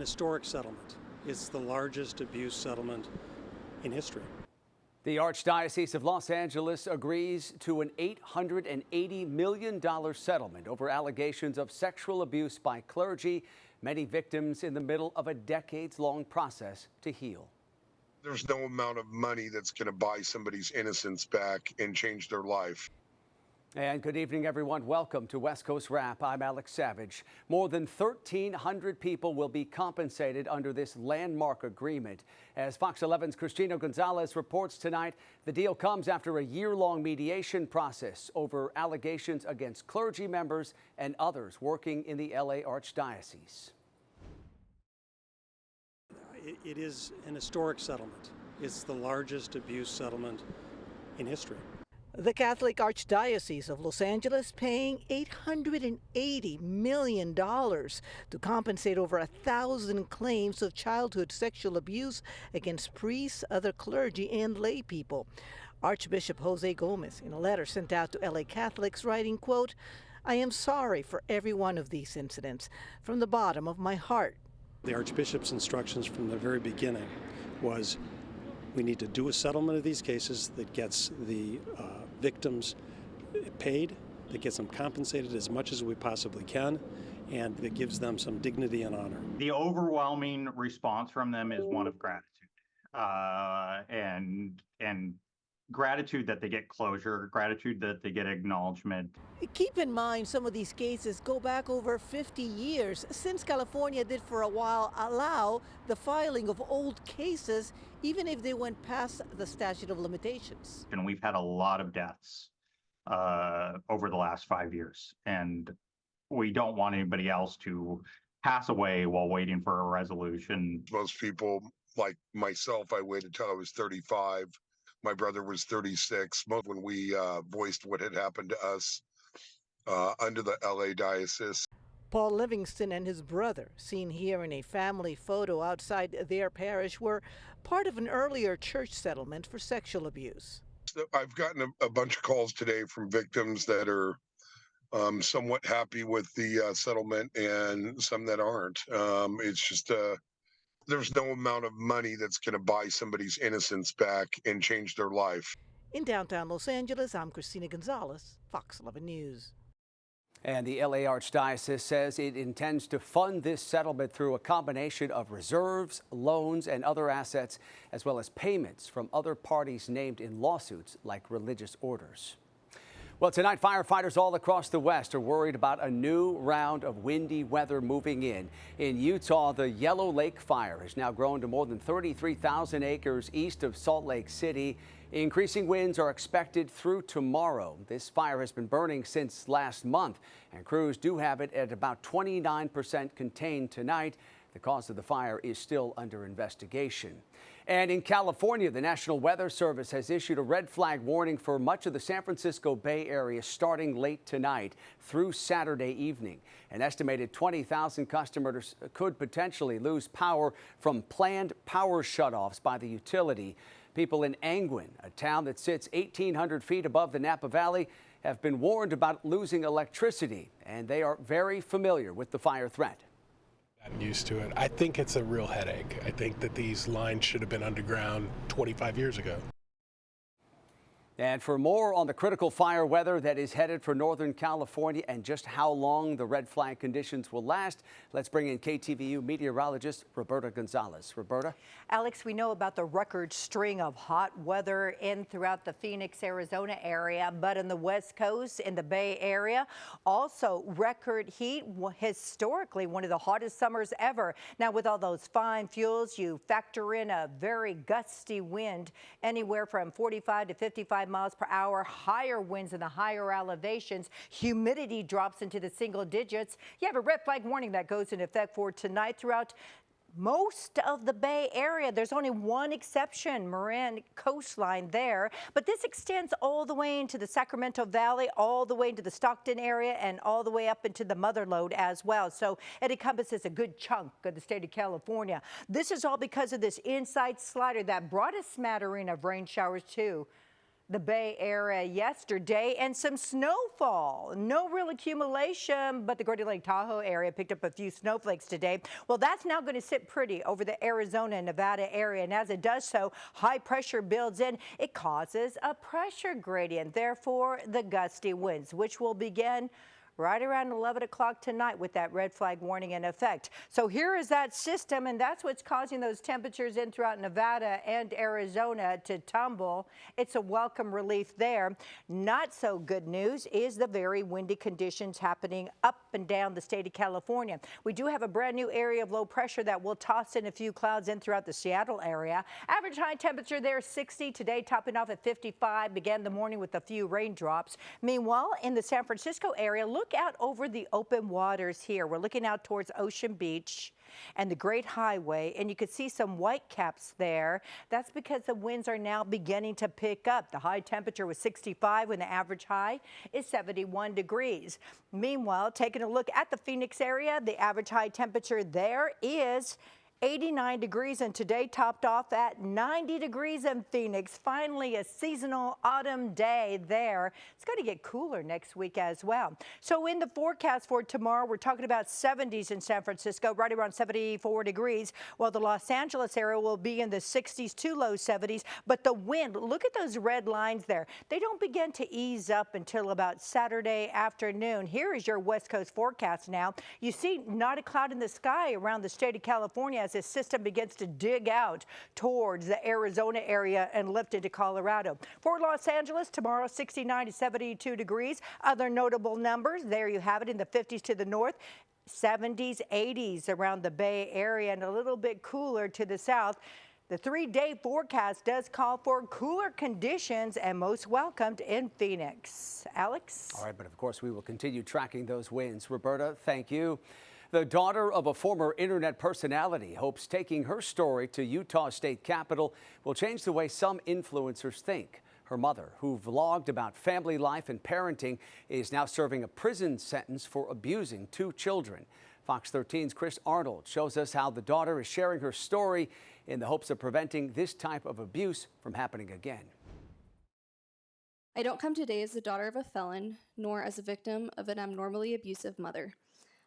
historic settlement. It's the largest abuse settlement in history. The Archdiocese of Los Angeles agrees to an $880 million settlement over allegations of sexual abuse by clergy, many victims in the middle of a decades-long process to heal. There's no amount of money that's going to buy somebody's innocence back and change their life. And good evening, everyone. Welcome to West Coast Wrap. I'm Alex Savage. More than 1,300 people will be compensated under this landmark agreement. As Fox 11's Christina Gonzalez reports tonight, the deal comes after a year-long mediation process over allegations against clergy members and others working in the LA Archdiocese. It is an historic settlement. It's the largest abuse settlement in history. The Catholic Archdiocese of Los Angeles paying $880 million to compensate over 1,000 claims of childhood sexual abuse against priests, other clergy, and lay people. Archbishop Jose Gomez, in a letter sent out to LA Catholics, writing, quote, "I am sorry for every one of these incidents from the bottom of my heart." The Archbishop's instructions from the very beginning was we need to do a settlement of these cases that gets the victims paid, that gets them compensated as much as we possibly can, and that gives them some dignity and honor. The overwhelming response from them is one of gratitude, and gratitude that they get closure, gratitude that they get acknowledgement. Keep in mind, some of these cases go back over 50 years, since California did for a while allow the filing of old cases, even if they went past the statute of limitations. And we've had a lot of deaths over the last 5 years, and we don't want anybody else to pass away while waiting for a resolution. Most people, like myself, I waited till I was 35. My brother was 36. When we voiced what had happened to us under the LA Diocese. Paul Livingston and his brother, seen here in a family photo outside their parish, were part of an earlier church settlement for sexual abuse. I've gotten a bunch of calls today from victims that are somewhat happy with the settlement and some that aren't. It's just there's no amount of money that's going to buy somebody's innocence back and change their life. In downtown Los Angeles, I'm Christina Gonzalez, Fox 11 News. And the LA Archdiocese says it intends to fund this settlement through a combination of reserves, loans, and other assets, as well as payments from other parties named in lawsuits like religious orders. Well, tonight, firefighters all across the West are worried about a new round of windy weather moving in. In Utah, the Yellow Lake fire has now grown to more than 33,000 acres east of Salt Lake City. Increasing winds are expected through tomorrow. This fire has been burning since last month, and crews do have it at about 29% contained tonight. The cause of the fire is still under investigation. And in California, the National Weather Service has issued a red flag warning for much of the San Francisco Bay Area starting late tonight through Saturday evening. An estimated 20,000 customers could potentially lose power from planned power shutoffs by the utility. People in Angwin, a town that sits 1,800 feet above the Napa Valley, have been warned about losing electricity, and they are very familiar with the fire threat. I'm used to it. I think it's a real headache. I think that these lines should have been underground 25 years ago. And for more on the critical fire weather that is headed for Northern California and just how long the red flag conditions will last, let's bring in KTVU meteorologist Roberta Gonzalez. Roberta? Alex, we know about the record string of hot weather in throughout the Phoenix, Arizona area, but in the West Coast, in the Bay Area, also record heat, historically one of the hottest summers ever. Now, with all those fine fuels, you factor in a very gusty wind, anywhere from 45 to 55 miles per hour, higher winds in the higher elevations. Humidity drops into the single digits. You have a red flag warning that goes into effect for tonight throughout most of the Bay Area. There's only one exception, Marin coastline there, but this extends all the way into the Sacramento Valley, all the way into the Stockton area, and all the way up into the Mother Lode as well. So it encompasses a good chunk of the state of California. This is all because of this inside slider that brought a smattering of rain showers too. the Bay Area yesterday, and some snowfall. No real accumulation, but the Greater Lake Tahoe area picked up a few snowflakes today. Well, that's now going to sit pretty over the Arizona and Nevada area, and as it does so, high pressure builds in. It causes a pressure gradient, therefore the gusty winds, which will begin right around 11 o'clock tonight with that red flag warning in effect. So here is that system, and that's what's causing those temperatures in throughout Nevada and Arizona to tumble. It's a welcome relief there. Not so good news is the very windy conditions happening up and down the state of California. We do have a brand new area of low pressure that will toss in a few clouds in throughout the Seattle area. Average high temperature there 60 today, topping off at 55. Began the morning with a few raindrops. Meanwhile, in the San Francisco area, look out over the open waters here. We're looking out towards Ocean Beach and the Great Highway, and you can see some white caps there. That's because the winds are now beginning to pick up. The high temperature was 65 when the average high is 71 degrees. Meanwhile, taking a look at the Phoenix area, the average high temperature there is 89 degrees, and today topped off at 90 degrees in Phoenix. Finally, a seasonal autumn day there. It's going to get cooler next week as well. So in the forecast for tomorrow, we're talking about 70s in San Francisco, right around 74 degrees, while the Los Angeles area will be in the 60s to low 70s. But the wind, look at those red lines there. They don't begin to ease up until about Saturday afternoon. Here is your West Coast forecast now. You see not a cloud in the sky around the state of California as this system begins to dig out towards the Arizona area and lift into Colorado. For Los Angeles, tomorrow 69 to 72 degrees. Other notable numbers, there you have it in the 50s to the north. 70s, 80s around the Bay Area, and a little bit cooler to the south. The 3-day forecast does call for cooler conditions and most welcomed in Phoenix. Alex? All right, but of course we will continue tracking those winds. Roberta, thank you. The daughter of a former internet personality hopes taking her story to Utah's state capitol will change the way some influencers think. Her mother, who vlogged about family life and parenting, is now serving a prison sentence for abusing 2 children. Fox 13's Chris Arnold shows us how the daughter is sharing her story in the hopes of preventing this type of abuse from happening again. I don't come today as the daughter of a felon, nor as a victim of an abnormally abusive mother.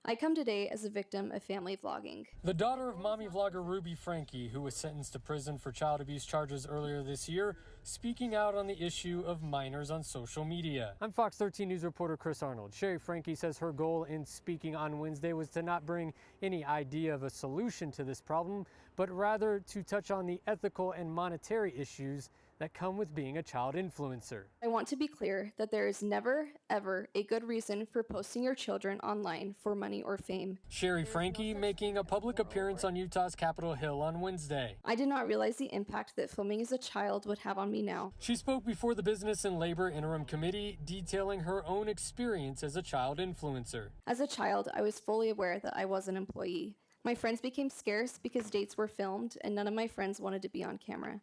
I come today as a victim of family vlogging. The daughter of mommy vlogger Ruby Frankie, who was sentenced to prison for child abuse charges earlier this year, speaking out on the issue of minors on social media. I'm Fox 13 News reporter Chris Arnold. Sherry Frankie says her goal in speaking on Wednesday was to not bring any idea of a solution to this problem, but rather to touch on the ethical and monetary issues that come with being a child influencer. I want to be clear that there is never, ever a good reason for posting your children online for money or fame. Sherry Frankie making a public appearance on Utah's Capitol Hill on Wednesday. I did not realize the impact that filming as a child would have on me now. She spoke before the Business and Labor Interim Committee, detailing her own experience as a child influencer. As a child, I was fully aware that I was an employee. My friends became scarce because dates were filmed and none of my friends wanted to be on camera.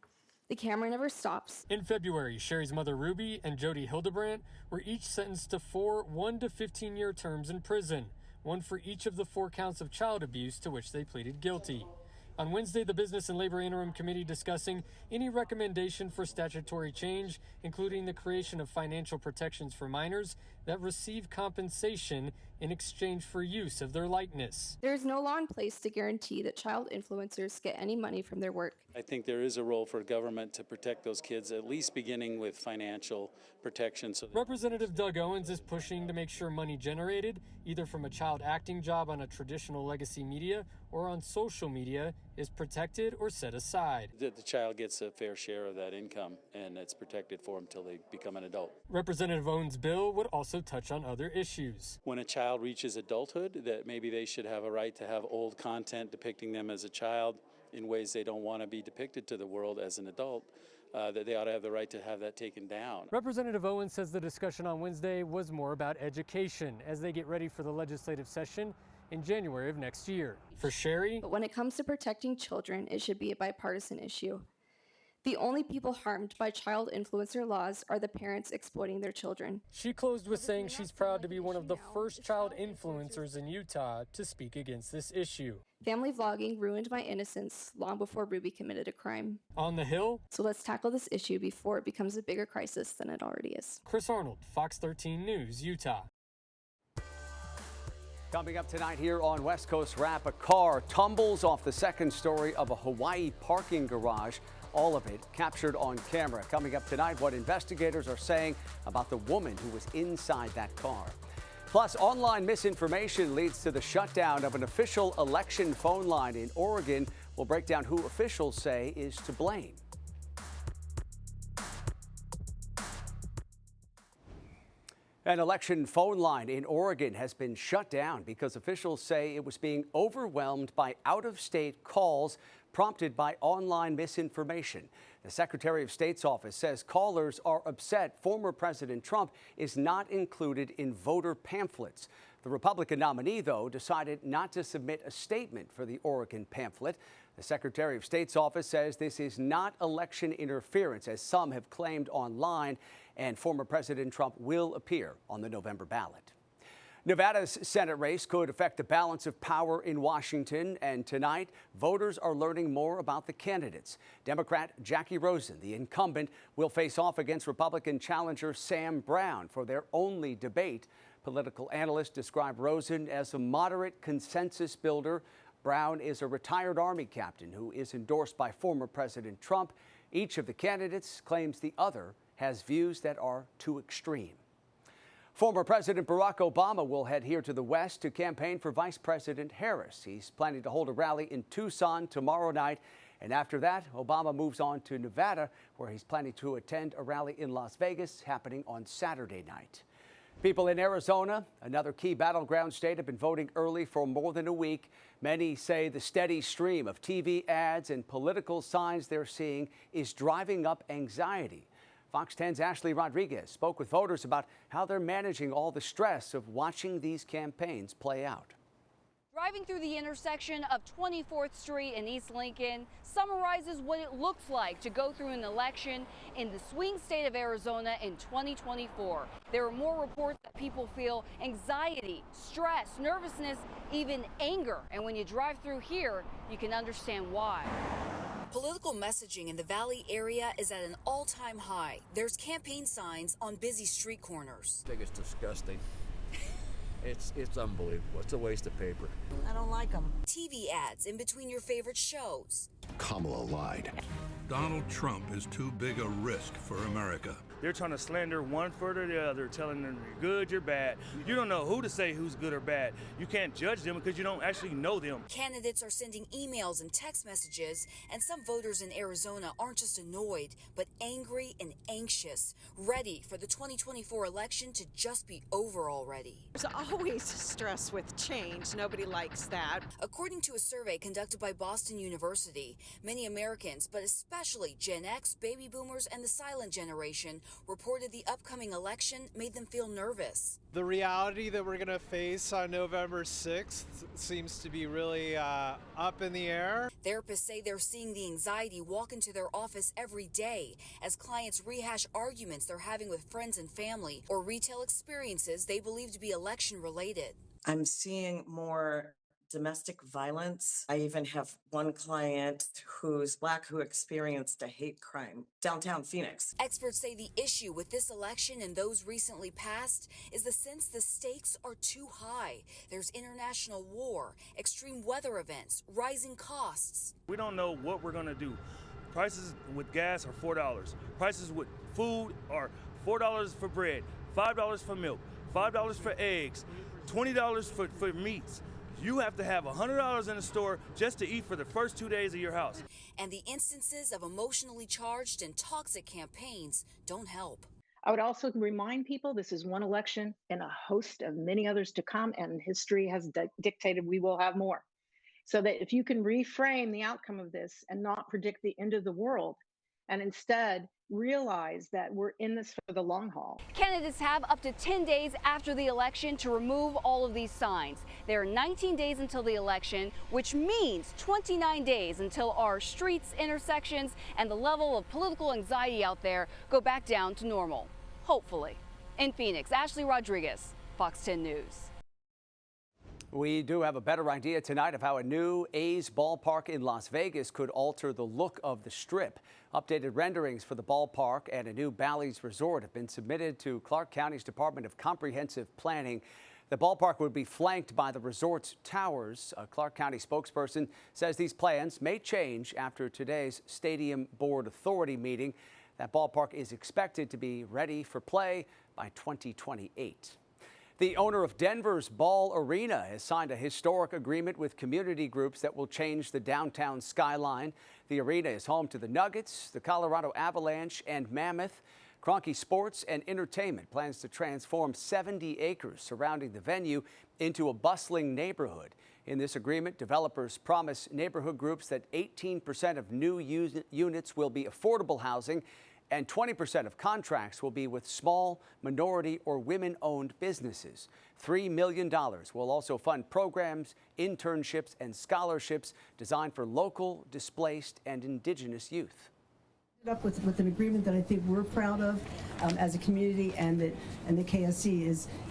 The camera never stops. In February, Sherry's mother Ruby and Jody Hildebrandt were each sentenced to 4 1- to 15-year terms in prison, one for each of the 4 counts of child abuse to which they pleaded guilty. On Wednesday, the Business and Labor Interim Committee discussing any recommendation for statutory change, including the creation of financial protections for minors that receive compensation in exchange for use of their likeness. There is no law in place to guarantee that child influencers get any money from their work. I think there is a role for government to protect those kids, at least beginning with financial protection. Representative Doug Owens is pushing to make sure money generated, either from a child acting job on a traditional legacy media or on social media, is protected or set aside. The child gets a fair share of that income, and it's protected for them until they become an adult. Representative Owens' bill would also touch on other issues. When a child reaches adulthood, that maybe they should have a right to have old content depicting them as a child in ways they don't want to be depicted to the world as an adult, that they ought to have the right to have that taken down. Representative Owens says the discussion on Wednesday was more about education as they get ready for the legislative session in January of next year. For Sherry, but when it comes to protecting children, it should be a bipartisan issue. The only people harmed by child influencer laws are the parents exploiting their children. She closed with saying she's proud to be one of the first child influencers in Utah to speak against this issue. Family vlogging ruined my innocence long before Ruby committed a crime. On the Hill, So let's tackle this issue before it becomes a bigger crisis than it already is. Chris Arnold, Fox 13 News, Utah. Coming up tonight here on West Coast Wrap, a car tumbles off the second story of a Hawaii parking garage. All of it captured on camera. Coming up tonight, what investigators are saying about the woman who was inside that car. Plus, online misinformation leads to the shutdown of an official election phone line in Oregon. We'll break down who officials say is to blame. An election phone line in Oregon has been shut down because officials say it was being overwhelmed by out-of-state calls prompted by online misinformation. The Secretary of State's office says callers are upset former President Trump is not included in voter pamphlets. The Republican nominee, though, decided not to submit a statement for the Oregon pamphlet. The Secretary of State's office says this is not election interference, as some have claimed online, and former President Trump will appear on the November ballot. Nevada's Senate race could affect the balance of power in Washington, and tonight, voters are learning more about the candidates. Democrat Jackie Rosen, the incumbent, will face off against Republican challenger Sam Brown for their only debate. Political analysts describe Rosen as a moderate consensus builder. Brown is a retired Army captain who is endorsed by former President Trump. Each of the candidates claims the other has views that are too extreme. Former President Barack Obama will head here to the West to campaign for Vice President Harris. He's planning to hold a rally in Tucson tomorrow night. And after that, Obama moves on to Nevada, where he's planning to attend a rally in Las Vegas happening on Saturday night. People in Arizona, another key battleground state, have been voting early for more than a week. Many say the steady stream of TV ads and political signs they're seeing is driving up anxiety. Fox 10's Ashley Rodriguez spoke with voters about how they're managing all the stress of watching these campaigns play out. Driving through the intersection of 24th Street and East Lincoln summarizes what it looks like to go through an election in the swing state of Arizona in 2024. There are more reports that people feel anxiety, stress, nervousness, even anger. And when you drive through here, you can understand why. Political messaging in the Valley area is at an all-time high. There's campaign signs on busy street corners. I think it's disgusting. It's unbelievable. It's a waste of paper. I don't like them. TV ads in between your favorite shows. Kamala lied. Donald Trump is too big a risk for America. They're trying to slander one foot or the other, telling them you're good, you're bad. You don't know who to say who's good or bad. You can't judge them because you don't actually know them. Candidates are sending emails and text messages, and some voters in Arizona aren't just annoyed, but angry and anxious, ready for the 2024 election to just be over already. There's always stress with change. Nobody likes that. According to a survey conducted by Boston University, many Americans, but especially Gen X, baby boomers, and the silent generation, reported the upcoming election made them feel nervous. The reality that we're going to face on November 6th seems to be really up in the air. Therapists say they're seeing the anxiety walk into their office every day as clients rehash arguments they're having with friends and family or retail experiences they believe to be election related. I'm seeing more domestic violence. I even have one client who's Black who experienced a hate crime downtown Phoenix. Experts say the issue with this election and those recently passed is the sense the stakes are too high. There's international war, extreme weather events, rising costs. We don't know what we're going to do. Prices with gas are $4. Prices with food are $4 for bread, $5 for milk, $5 for eggs, $20 for meats. You have to have $100 in the store just to eat for the first 2 days of your house. And the instances of emotionally charged and toxic campaigns don't help. I would also remind people this is one election and a host of many others to come, and history has dictated we will have more. So that if you can reframe the outcome of this and not predict the end of the world, and instead realize that we're in this for the long haul. Candidates have up to 10 days after the election to remove all of these signs. There are 19 days until the election, which means 29 days until our streets, intersections, and the level of political anxiety out there go back down to normal. Hopefully. In Phoenix, Ashley Rodriguez, Fox 10 News. We do have a better idea tonight of how a new A's ballpark in Las Vegas could alter the look of the Strip. Updated renderings for the ballpark and a new Bally's resort have been submitted to Clark County's Department of Comprehensive Planning. The ballpark would be flanked by the resort's towers. A Clark County spokesperson says these plans may change after today's Stadium Board Authority meeting. That ballpark is expected to be ready for play by 2028. The owner of Denver's Ball Arena has signed a historic agreement with community groups that will change the downtown skyline. The arena is home to the Nuggets, the Colorado Avalanche, and Mammoth. Frankies Sports and Entertainment plans to transform 70 acres surrounding the venue into a bustling neighborhood. In this agreement, developers promise neighborhood groups that 18% of new units will be affordable housing, and 20% of contracts will be with small, minority, or women-owned businesses. $3 million will also fund programs, internships, and scholarships designed for local, displaced, and indigenous youth. Up with an agreement that I think we're proud of as a community, and the KSC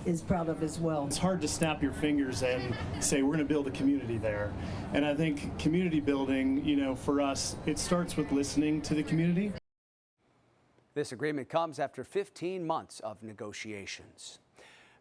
is proud of as well. It's hard to snap your fingers and say we're going to build a community there. And I think community building, for us, it starts with listening to the community. This agreement comes after 15 months of negotiations.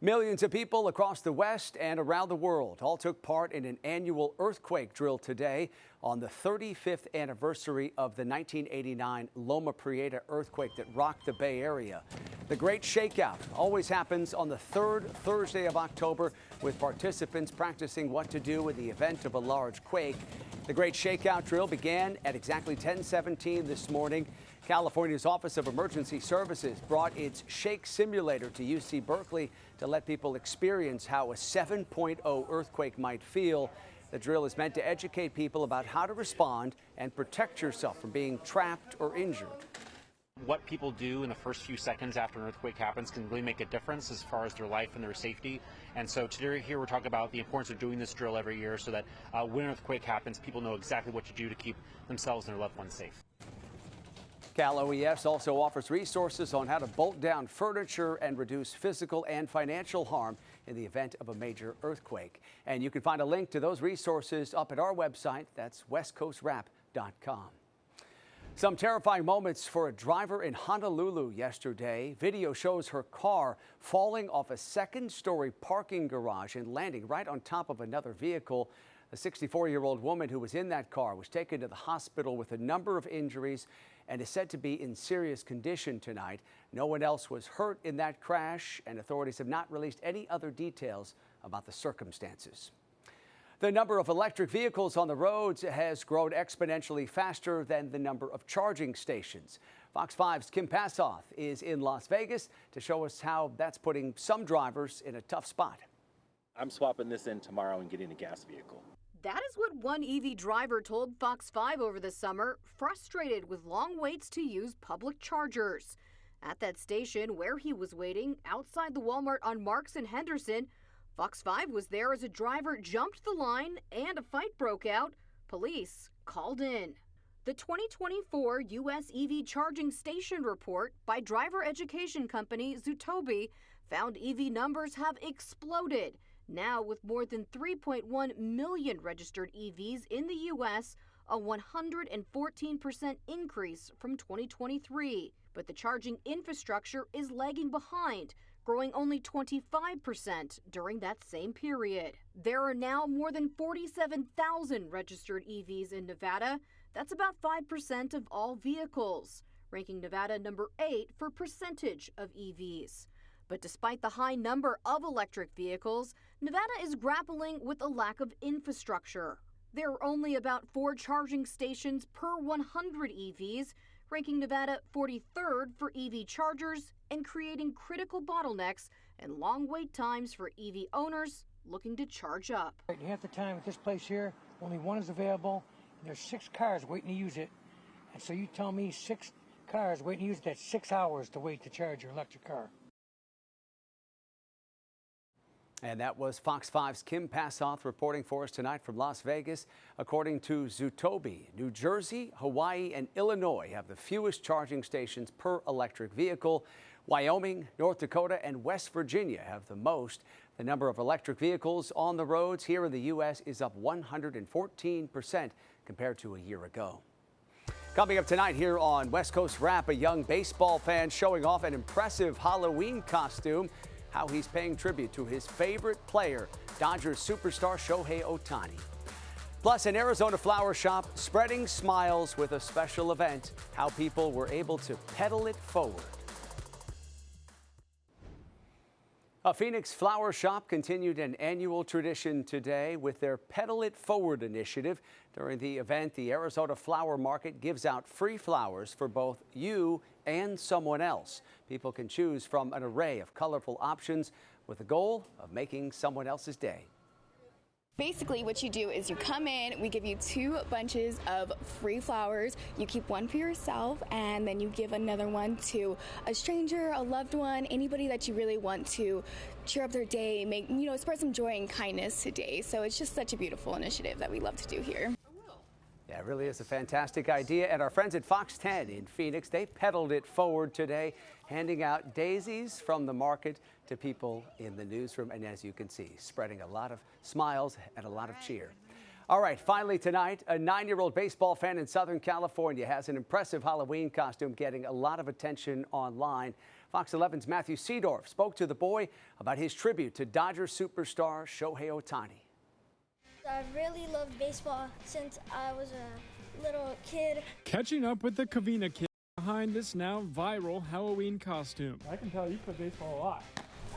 Millions of people across the West and around the world all took part in an annual earthquake drill today on the 35th anniversary of the 1989 Loma Prieta earthquake that rocked the Bay Area. The Great Shakeout always happens on the third Thursday of October, with participants practicing what to do in the event of a large quake. The Great Shakeout drill began at exactly 10:17 this morning. California's Office of Emergency Services brought its Shake Simulator to UC Berkeley to let people experience how a 7.0 earthquake might feel. The drill is meant to educate people about how to respond and protect yourself from being trapped or injured. What people do in the first few seconds after an earthquake happens can really make a difference as far as their life and their safety. And so today here we're talking about the importance of doing this drill every year so that when an earthquake happens, people know exactly what to do to keep themselves and their loved ones safe. Cal OES also offers resources on how to bolt down furniture and reduce physical and financial harm in the event of a major earthquake. And you can find a link to those resources up at our website. That's westcoastwrap.com. Some terrifying moments for a driver in Honolulu yesterday. Video shows her car falling off a second-story parking garage and landing right on top of another vehicle. A 64-year-old woman who was in that car was taken to the hospital with a number of injuries and is said to be in serious condition tonight. No one else was hurt in that crash, and authorities have not released any other details about the circumstances. The number of electric vehicles on the roads has grown exponentially faster than the number of charging stations. Fox 5's Kim Passoff is in Las Vegas to show us how that's putting some drivers in a tough spot. I'm swapping this in tomorrow and getting a gas vehicle. That is what one EV driver told Fox 5 over the summer, frustrated with long waits to use public chargers. At that station where he was waiting, outside the Walmart on Marks and Henderson, Fox 5 was there as a driver jumped the line and a fight broke out. Police called in. The 2024 U.S. EV charging station report by driver education company Zutobi found EV numbers have exploded. Now, with more than 3.1 million registered EVs in the U.S., a 114% increase from 2023. But the charging infrastructure is lagging behind, growing only 25% during that same period. There are now more than 47,000 registered EVs in Nevada. That's about 5% of all vehicles, ranking Nevada number 8 for percentage of EVs. But despite the high number of electric vehicles, Nevada is grappling with a lack of infrastructure. There are only about 4 charging stations per 100 EVs, ranking Nevada 43rd for EV chargers and creating critical bottlenecks and long wait times for EV owners looking to charge up. Half the time at this place here, only one is available, and there's 6 cars waiting to use it. And so you tell me 6 cars waiting. Use that 6 hours to wait to charge your electric car. And that was Fox 5's Kim Passoff reporting for us tonight from Las Vegas. According to Zootobi, New Jersey, Hawaii, and Illinois have the fewest charging stations per electric vehicle. Wyoming, North Dakota, and West Virginia have the most. The number of electric vehicles on the roads here in the U.S. is up 114% compared to a year ago. Coming up tonight here on West Coast Wrap, a young baseball fan showing off an impressive Halloween costume. How he's paying tribute to his favorite player, Dodgers superstar Shohei Otani. Plus, an Arizona flower shop spreading smiles with a special event, how people were able to pedal it forward. A Phoenix flower shop continued an annual tradition today with their Pedal It Forward initiative. During the event, the Arizona Flower Market gives out free flowers for both you and someone else. People can choose from an array of colorful options with the goal of making someone else's day. Basically, what you do is you come in, we give you 2 bunches of free flowers. You keep one for yourself, and then you give another one to a stranger, a loved one, anybody that you really want to cheer up their day, spread some joy and kindness today. So it's just such a beautiful initiative that we love to do here. Yeah, it really is a fantastic idea. And our friends at Fox 10 in Phoenix, they pedaled it forward today, handing out daisies from the market to people in the newsroom. And as you can see, spreading a lot of smiles and a lot of cheer. All right, finally tonight, a 9-year-old baseball fan in Southern California has an impressive Halloween costume getting a lot of attention online. Fox 11's Matthew Seedorf spoke to the boy about his tribute to Dodgers superstar Shohei Otani. I've really loved baseball since I was a little kid. Catching up with the Covina kid behind this now viral Halloween costume. I can tell you play baseball a lot.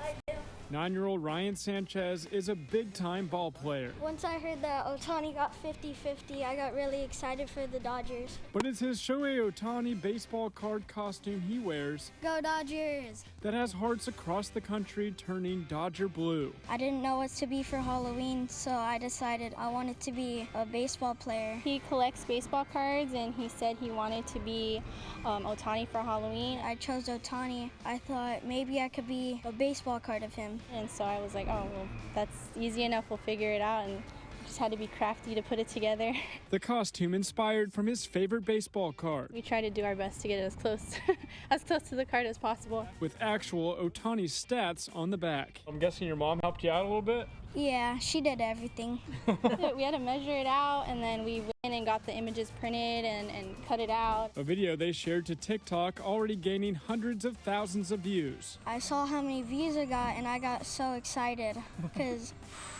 I do. 9-year-old Ryan Sanchez is a big-time ball player. Once I heard that Otani got 50-50, I got really excited for the Dodgers. But it's his Shohei Otani baseball card costume he wears Go Dodgers! that has hearts across the country turning Dodger blue. I didn't know what to be for Halloween, so I decided I wanted to be a baseball player. He collects baseball cards, and he said he wanted to be Otani for Halloween. I chose Otani. I thought maybe I could be a baseball card of him. And so I was like, oh, well, that's easy enough. We'll figure it out. And just had to be crafty to put it together. The costume inspired from his favorite baseball card. We try to do our best to get it as close to the card as possible. With actual Otani stats on the back. I'm guessing your mom helped you out a little bit? Yeah, she did everything. We had to measure it out, and then we went and got the images printed and cut it out. A video they shared to TikTok already gaining hundreds of thousands of views. I saw how many views I got, and I got so excited because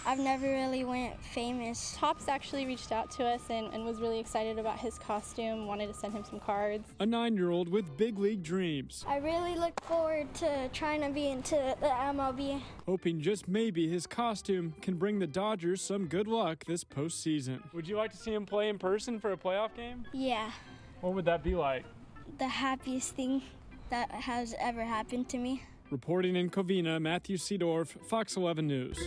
I've never really went famous. Topps actually reached out to us and was really excited about his costume, wanted to send him some cards. A 9-year-old with big league dreams. I really look forward to trying to be into the MLB. Hoping just maybe his costume can bring the Dodgers some good luck this postseason. Would you like to see him play in person for a playoff game? Yeah. What would that be like? The happiest thing that has ever happened to me. Reporting in Covina, Matthew Seedorf, Fox 11 News.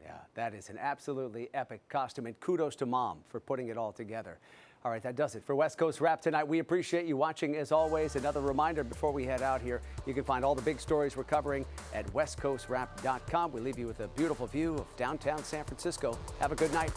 Yeah, that is an absolutely epic costume, and kudos to Mom for putting it all together. All right, that does it for West Coast Wrap tonight. We appreciate you watching as always. Another reminder before we head out here, you can find all the big stories we're covering at westcoastwrap.com. We leave you with a beautiful view of downtown San Francisco. Have a good night.